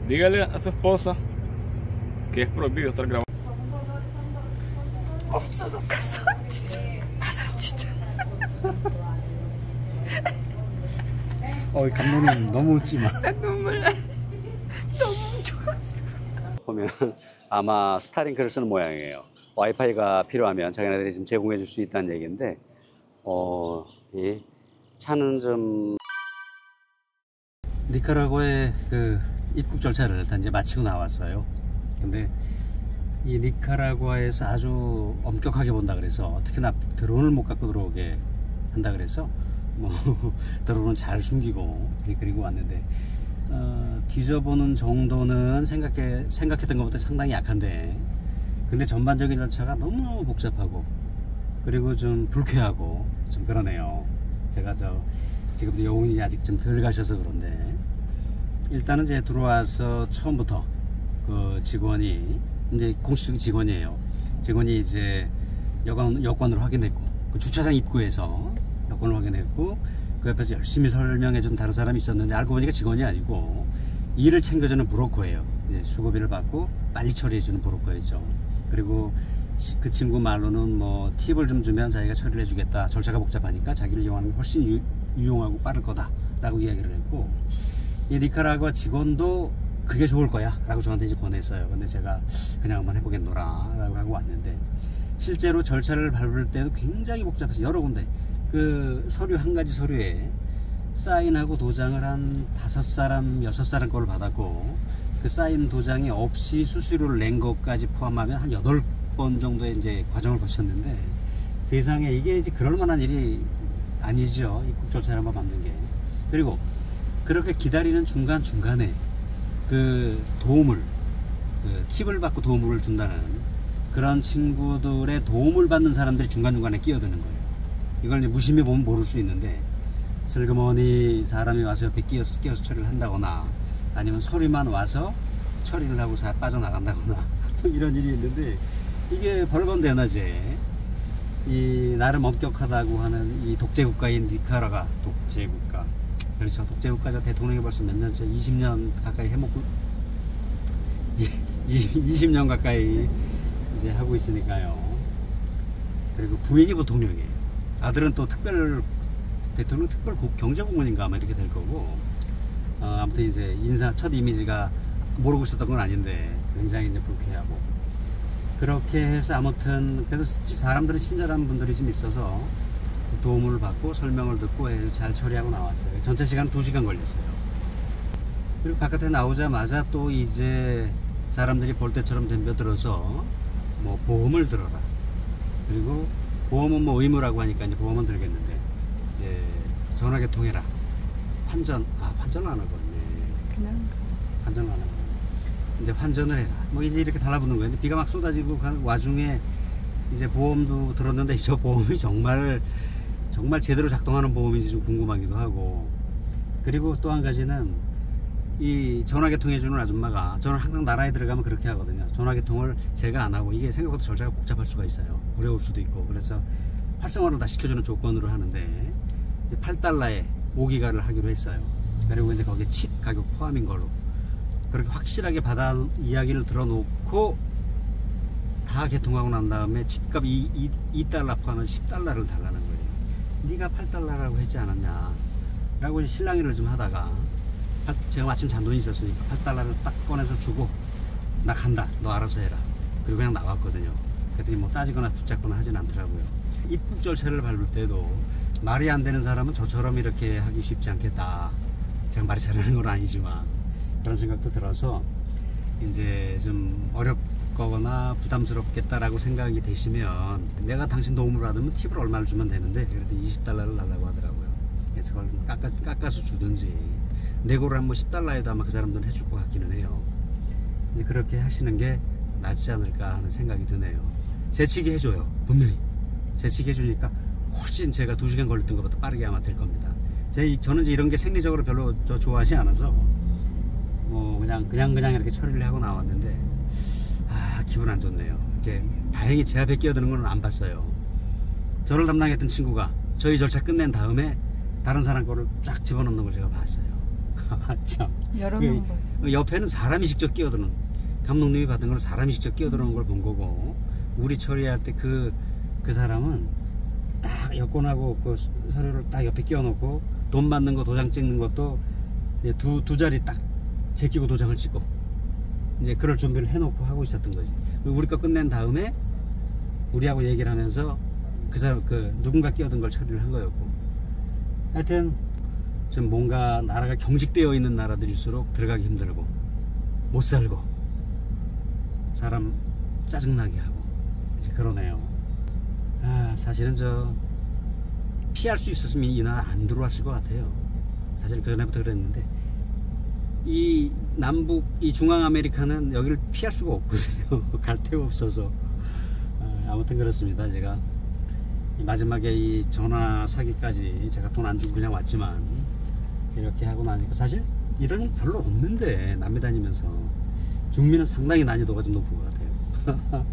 Dígale a su esposa que es prohibido estar grabando. 없어졌어. 진짜. 갔어. 진짜. 감독님 너무 웃지 마. 눈물 나. 너무 뭉쳐가지고. 보면 아마 스타링크를 쓰는 모양이에요. 와이파이가 필요하면 자기네들이 지금 제공해 줄 수 있다는 얘기인데, 이 차는 좀 니카라과의 그 입국 절차를 다 이제 마치고 나왔어요. 근데 이 니카라과에서 아주 엄격하게 본다 그래서 특히나 드론을 못 갖고 들어오게 한다 그래서 뭐 드론은 잘 숨기고 그리고 왔는데, 뒤져보는 정도는 생각했던 것보다 상당히 약한데, 근데 전반적인 절차가 너무 복잡하고 그리고 좀 불쾌하고 좀 그러네요. 제가 지금도 여운이 아직 좀 덜 가셔서 그런데, 일단은 이제 들어와서 처음부터 그 직원이 이제 공식적인 직원이에요. 직원이 이제 여권을 확인했고, 그 주차장 입구에서 여권을 확인했고, 그 옆에서 열심히 설명해준 다른 사람이 있었는데 알고 보니까 직원이 아니고 일을 챙겨주는 브로커예요. 이제 수고비를 받고 빨리 처리해주는 브로커였죠. 그리고 그 친구 말로는 뭐 팁을 좀 주면 자기가 처리를 해주겠다, 절차가 복잡하니까 자기를 이용하는 게 훨씬 유용하고 빠를 거다 라고 이야기를 했고, 이 니카라과 직원도 그게 좋을 거야 라고 저한테 이제 권했어요. 근데 제가 그냥 한번 해보겠노라 라고 하고 왔는데, 실제로 절차를 밟을 때도 굉장히 복잡해서 여러 군데 그 서류 한 가지 서류에 사인하고 도장을 한 5사람 6사람 거를 받았고, 그 사인 도장이 없이 수수료를 낸 것까지 포함하면 한 8번 정도의 이제 과정을 거쳤는데, 세상에 이게 이제 그럴 만한 일이 아니죠. 입국 절차를 한번 만든 게. 그리고 그렇게 기다리는 중간중간에 그 도움을, 그 팁을 받고 도움을 준다는 그런 친구들의 도움을 받는 사람들이 중간중간에 끼어드는 거예요. 이걸 이제 무심히 보면 모를 수 있는데, 슬그머니 사람이 와서 옆에 끼어서 처리를 한다거나, 아니면 소리만 와서 처리를 하고 빠져나간다거나 이런 일이 있는데, 이게 벌건대낮에 이 나름 엄격하다고 하는 이 독재국가인 니카라가, 독재국가, 그렇죠, 독재국가자 대통령이 벌써 몇 년째, 20년 가까이 해먹고 20년 가까이 이제 하고 있으니까요. 그리고 부인이 부통령이에요. 아들은 또 대통령 특별 경제고문인가 아마 이렇게 될 거고, 아무튼 이제 첫 이미지가 모르고 있었던 건 아닌데 굉장히 이제 불쾌하고, 그렇게 해서 아무튼 그래도 사람들은 친절한 분들이 좀 있어서 도움을 받고 설명을 듣고 잘 처리하고 나왔어요. 전체 시간 2시간 걸렸어요. 그리고 바깥에 나오자마자 또 이제 사람들이 볼 때처럼 덤벼들어서 뭐 보험을 들어라, 그리고 보험은 뭐 의무라고 하니까 이제 보험은 들겠는데, 이제 전화개통해라, 환전은 안 하고 그냥 환전을 안 하고 이제 환전을 해라, 뭐 이제 이렇게 달라붙는 거예요. 근데 비가 막 쏟아지고 가는 와중에 이제 보험도 들었는데, 저 보험이 정말 제대로 작동하는 보험인지 좀 궁금하기도 하고, 그리고 또 한 가지는 이 전화개통 해주는 아줌마가, 저는 항상 나라에 들어가면 그렇게 하거든요. 전화개통을 제가 안 하고, 이게 생각보다 절차가 복잡할 수가 있어요. 어려울 수도 있고, 그래서 활성화를 다 시켜주는 조건으로 하는데, $8에 5기가를 하기로 했어요. 그리고 이제 거기에 칩 가격 포함인 걸로 그렇게 확실하게 이야기를 들어놓고 다 개통하고 난 다음에 칩값 $2 포함한 $10를 달라는 거예요. 네가 $8라고 했지 않았냐 라고 실랑이를 좀 하다가, 제가 마침 잔돈이 있었으니까 $8를 딱 꺼내서 주고, 나 간다, 너 알아서 해라, 그리고 그냥 나왔거든요. 그랬더니 뭐 따지거나 붙잡거나 하진 않더라고요. 입국 절차를 밟을 때도 말이 안 되는 사람은 저처럼 이렇게 하기 쉽지 않겠다, 제가 말이 잘하는 건 아니지만 그런 생각도 들어서, 이제 좀 어렵거나 부담스럽겠다라고 생각이 되시면 내가 당신 도움을 받으면 팁을 얼마를 주면 되는데, 그래도 $20를 달라고 하더라고요. 그래서 그걸 깎아서 주든지, 내고를 한 뭐 $10에도 아마 그 사람들은 해줄 것 같기는 해요. 이제 그렇게 하시는 게 낫지 않을까 하는 생각이 드네요. 새치기 해줘요. 분명히 새치기 해주니까 훨씬 제가 2시간 걸렸던 것보다 빠르게 아마 될 겁니다. 저는 이제 이런 게 생리적으로 별로 좋아하지 않아서 뭐 그냥 이렇게 처리를 하고 나왔는데, 기분 안 좋네요. 이렇게 다행히 제 앞에 끼어드는 건 안 봤어요. 저를 담당했던 친구가 저희 절차 끝낸 다음에 다른 사람 거를 쫙 집어넣는 걸 제가 봤어요. 참. 여러 명 봤어. 옆에는 사람이 직접 끼어드는, 감독님이 받은 건 사람이 직접 끼어드는 걸 본 거고, 우리 처리할 때 그 사람은 딱 여권하고 그 서류를 딱 옆에 끼워놓고 돈 받는 거 도장 찍는 것도 두 자리 딱 제끼고 도장을 찍고 이제 그럴 준비를 해놓고 하고 있었던 거지. 우리 거 끝낸 다음에 우리하고 얘기를 하면서 그 사람 누군가 끼어든 걸 처리를 한 거였고, 하여튼 좀 뭔가 나라가 경직되어 있는 나라들일수록 들어가기 힘들고 못 살고 사람 짜증나게 하고 이제 그러네요. 사실은 피할 수 있었으면 이 나라 안 들어왔을 것 같아요. 사실 그 전에부터 그랬는데 이 남북, 이 중앙 아메리카는 여기를 피할 수가 없거든요. 갈 데가 없어서. 아무튼 그렇습니다. 제가 마지막에 이 전화 사기까지 제가 돈 안 주고 그냥 왔지만 이렇게 하고 나니까 사실 이런 일 별로 없는데 남미 다니면서 중미는 상당히 난이도가 좀 높은 것 같아요.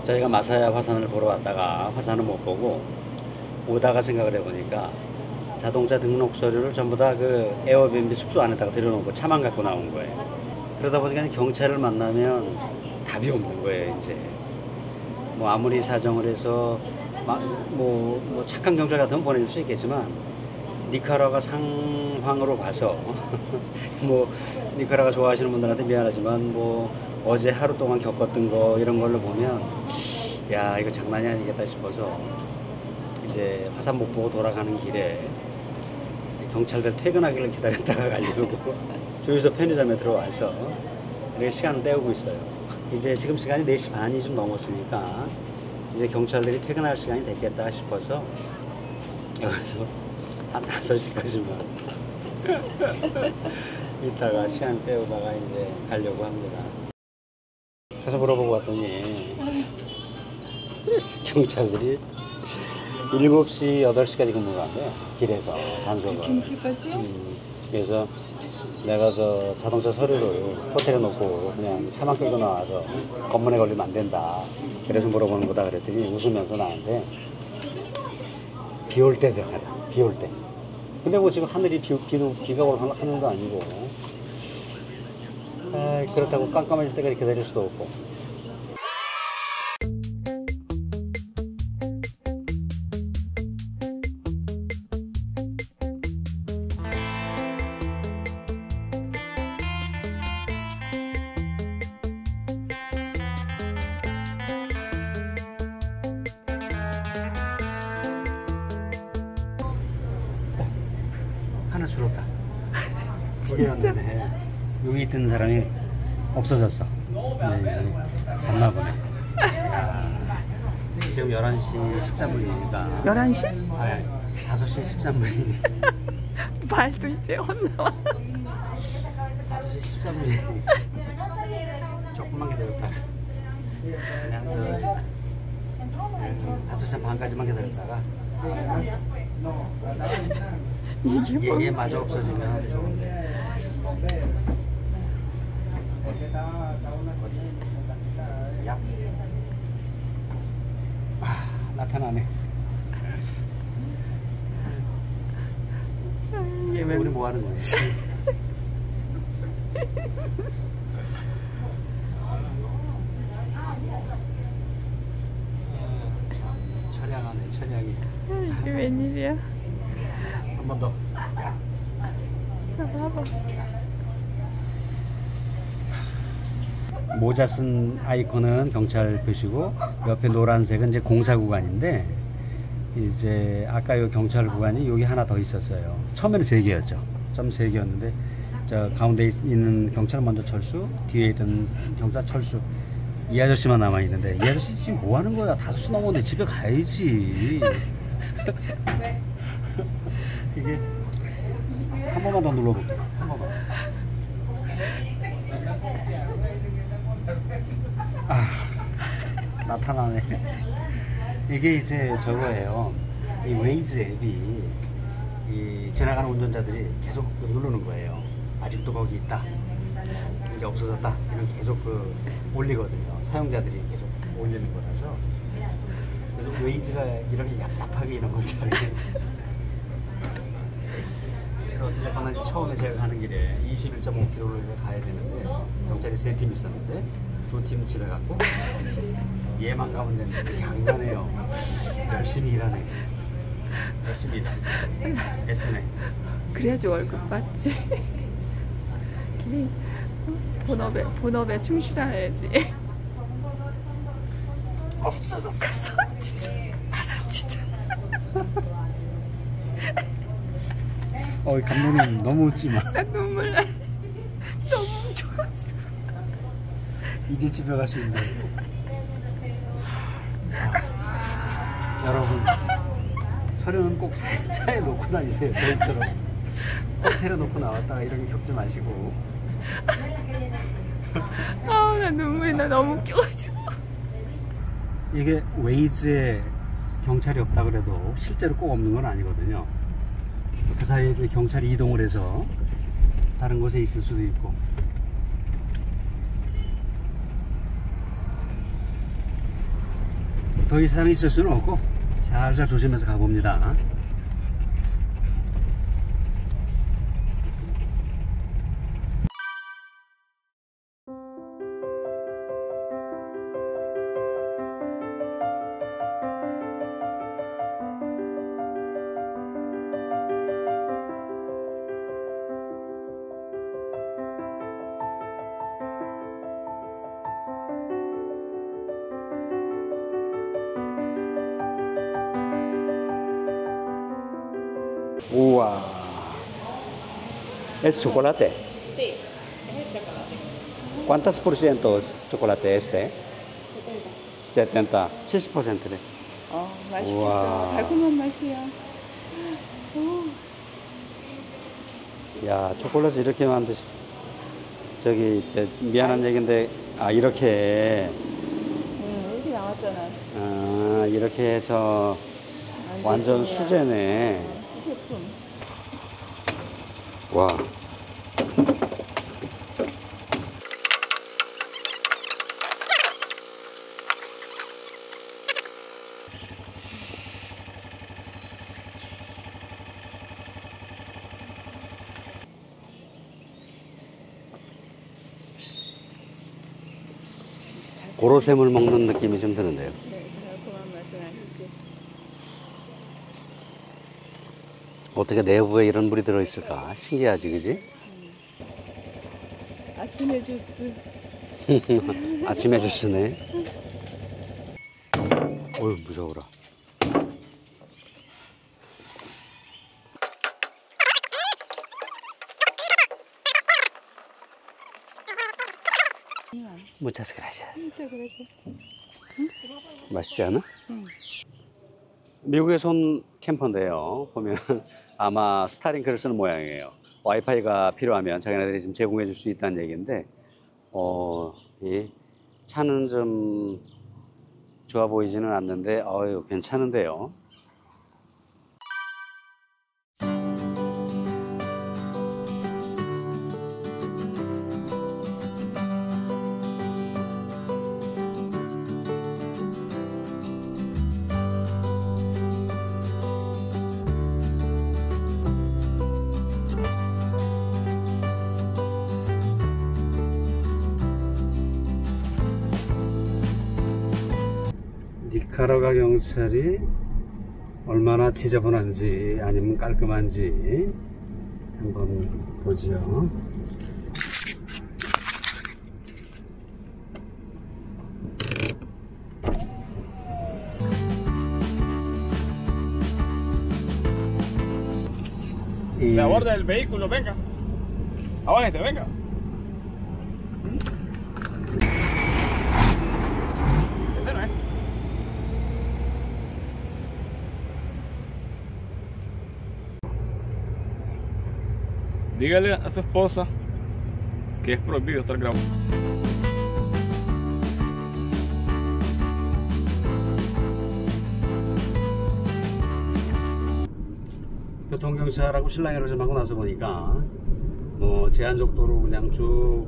저희가 마사야 화산을 보러 왔다가 화산을 못 보고 오다가 생각을 해보니까 자동차 등록 서류를 전부 다 그 에어비앤비 숙소 안에다가 들여놓고 차만 갖고 나온 거예요. 그러다 보니까 경찰을 만나면 답이 없는 거예요. 이제 뭐 아무리 사정을 해서 뭐 착한 경찰 같으면 보내줄 수 있겠지만 니카라과 상황으로 봐서 뭐 니카라가 좋아하시는 분들한테 미안하지만 뭐 어제 하루 동안 겪었던 거 이런 걸로 보면 야 이거 장난이 아니겠다 싶어서 이제 화산 못 보고 돌아가는 길에 경찰들 퇴근하기를 기다렸다가 가려고 주유소 편의점에 들어와서 이렇게 시간을 때우고 있어요. 이제 지금 시간이 4시 반이 좀 넘었으니까 이제 경찰들이 퇴근할 시간이 됐겠다 싶어서 여기서 한 5시까지만 이따가 시간 때우다가 이제 가려고 합니다. 가서 물어보고 왔더니 경찰들이 7시, 8시까지 근무를 한대요. 길에서 단속을. 그래서 내가 자동차 서류를 호텔에 놓고 그냥 차만 끌고 나와서 검문에 걸리면 안 된다. 그래서 물어보는 거다 그랬더니 웃으면서 나한테 비 올 때 들어가라. 비 올 때. 근데 뭐 지금 하늘이 비가 올 하늘도 아니고 그렇다고 깜깜해질 때까지 기다릴 수도 없고. 하나 줄었다. 두 개였는데 여기 있던 사람이 없어졌어. 네, 갔나 보네. 지금 11시 13분이니까 11시? 5시 13분이니까 말도 이제 혼나와. 5시 13분이니까 조금만 기다렸다가 그냥 5시 반까지만 기다렸다가 얘 마저 없어지면 좋은데. 야. 나타나네. 얘 우리 뭐 하는 거지? 처량하네, 처량이. 이게 웬일이야? 한 번 더. 잡아봐. 모자 쓴 아이콘은 경찰 표시고 옆에 노란색은 이제 공사 구간인데 이제 아까 요 경찰 구간이 여기 하나 더 있었어요. 처음에는 3개였죠. 점 3개였는데 저 가운데 있는 경찰 먼저 철수, 뒤에 있던 경찰 철수. 이 아저씨만 남아 있는데 이 아저씨 지금 뭐 하는 거야? 5시 넘었는데 집에 가야지. 이게 한 번만 더 눌러볼게. 한 번만. 나타나네. 이게 이제 저거예요. 이 웨이즈 앱이 이 지나가는 운전자들이 계속 누르는 거예요. 아직도 거기 있다. 이제 없어졌다. 이런 계속 올리거든요. 사용자들이 계속 올리는 거라서. 그래서 웨이즈가 이렇게 얍삽하게 이런 걸 잘해. 어찌됐거나 이제 처음에 제가 가는 길에 21.5km를 가야 되는데 경찰이 3팀 있었는데 2팀 집에 갔고 얘만 가면 되는데 그렇게 안 가네요. 열심히 일하네. 열심히 일하네. 애쓰네. 그래야지 월급 받지. 본업에 충실해야지. 없어졌어. 갔어. 진짜. 감독님 너무 웃지 마. 나 눈물 나. 너무 뭉쳐가지고. 이제 집에 갈 수 있네. 여러분 서류는 꼭 차에 놓고 다니세요. 저희처럼 호텔에 놓고 나왔다가 이렇게 겪지 마시고. 나 눈물이 나. 너무 웃겨가지고. 이게 웨이즈에 경찰이 없다 그래도 실제로 꼭 없는 건 아니거든요. 그 사이에 이제 경찰이 이동을 해서 다른 곳에 있을 수도 있고. 더 이상 있을 수는 없고 살살 조심해서 가봅니다. Wow. ¿Es chocolate? Sí, es el chocolate. ¿Cuántos por ciento es chocolate este? 70. 70%래. 맛있겠다. 우와. 달콤한 맛이야. 야, 초콜릿을 이렇게 만드시. 저기 미안한 얘기인데 이렇게. 이렇게 나왔잖아. 이렇게 해서 완전 수제네. 수제품. 와. 고로쇠물 먹는 느낌이 좀 드는데요. 네, 달콤한 맛은 아니지. 어떻게 내부에 이런 물이 들어있을까? 신기하지, 그지? 아침에 주스. 아침에 주스네. 어휴, 무서워라. Muchas gracias. 진짜 그러지. 맛있지 않아? 응. 미국에서 온 캠퍼인데요. 보면 아마 스타링크를 쓰는 모양이에요. 와이파이가 필요하면 자기네들이 지금 제공해 줄 수 있다는 얘기인데, 이 차는 좀 좋아 보이지는 않는데, 괜찮은데요. 니카라과 경찰이 얼마나 지저분한지 아니면 깔끔한지 한번 보죠. Me aborda el vehículo, venga. Abájese, venga. Ese no es. Dígale a su esposa que es prohibido estar grabando. 교통경찰하고 실랑이를 좀 하고 나서 보니까 제한속도로 그냥 쭉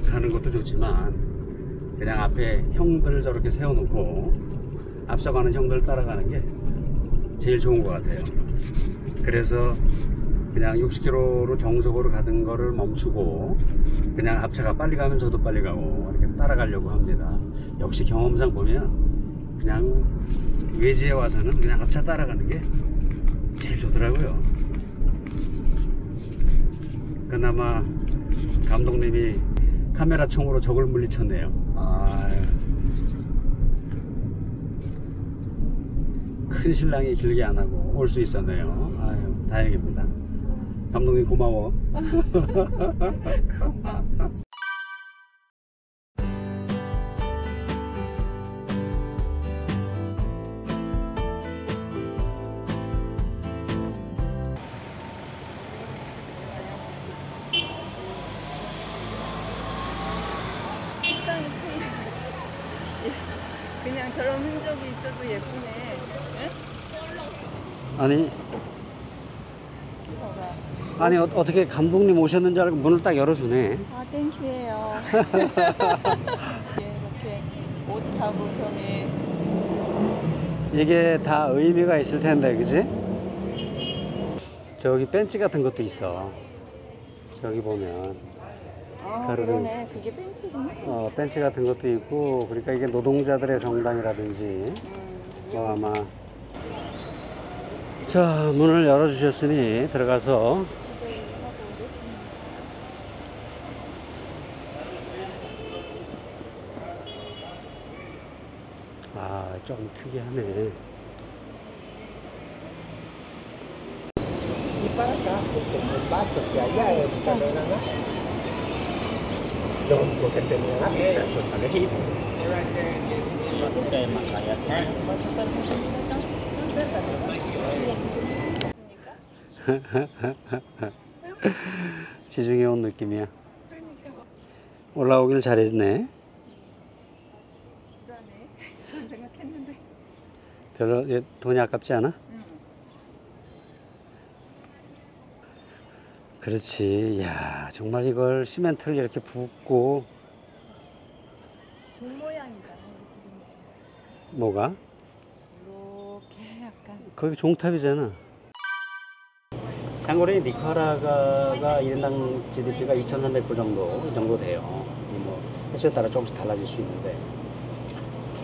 가는 것도 좋지만 그냥 앞에 형들 저렇게 세워놓고 앞서가는 형들 따라가는 게 제일 좋은 것 같아요. 그래서 그냥 60km로 정석으로 가던 거를 멈추고 그냥 앞차가 빨리 가면 저도 빨리 가고 이렇게 따라가려고 합니다. 역시 경험상 보면 그냥 외지에 와서는 그냥 앞차 따라가는 게 제일 좋더라고요. 그나마 감독님이 카메라 총으로 적을 물리쳤네요. 큰 신랑이 길게 안 하고 올 수 있었네요. 아유, 다행입니다. 감독님 고마워. 색상이 참 그냥 저런 흔적이 있어도 예쁘네. 응? 아니 뭐가? 아니 어떻게 감독님 오셨는 줄 알고 문을 딱 열어주네. 아, 땡큐예요. 이렇게 옷하고 저기 이게 다 의미가 있을 텐데, 그지? 저기 벤치 같은 것도 있어. 저기 보면 그러네. 그게 벤치구나. 벤치 같은 것도 있고, 그러니까 이게 노동자들의 정당이라든지 아마. 자, 문을 열어주셨으니 들어가서 좀 특이하네. 지중해 온 느낌이야. 올라오길 잘했네. 비싸네. 그런 생각했는데. 별로 돈이 아깝지 않아? 그렇지. 야, 정말 이걸 시멘트를 이렇게 붓고. 종 모양이다. 뭐가? 이렇게 약간. 거기 종탑이잖아. 참고로 이 니카라과가 1인당 GDP가 2,300불 정도 돼요. 뭐 횟수에 따라 조금씩 달라질 수 있는데,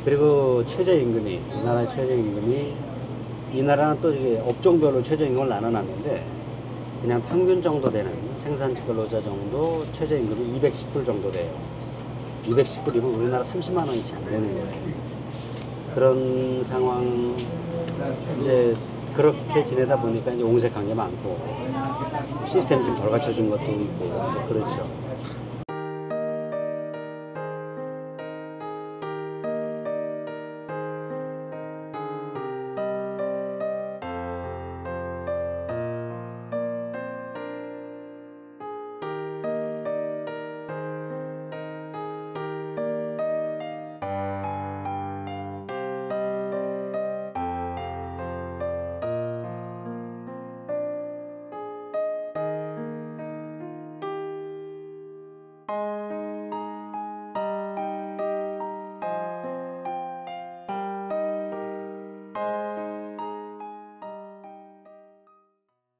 그리고 최저임금이, 이 나라의 최저임금이, 이 나라는 또 이게 업종별로 최저임금을 나눠놨는데, 그냥 평균 정도 되는 생산직 근로자 정도 최저임금이 210불 정도 돼요. 210불이면 우리나라 30만 원이 채 안 되는 거예요. 그런 상황, 이제 그렇게 지내다 보니까 이제 옹색한 게 많고, 시스템이 좀 덜 갖춰진 것도 있고, 그렇죠.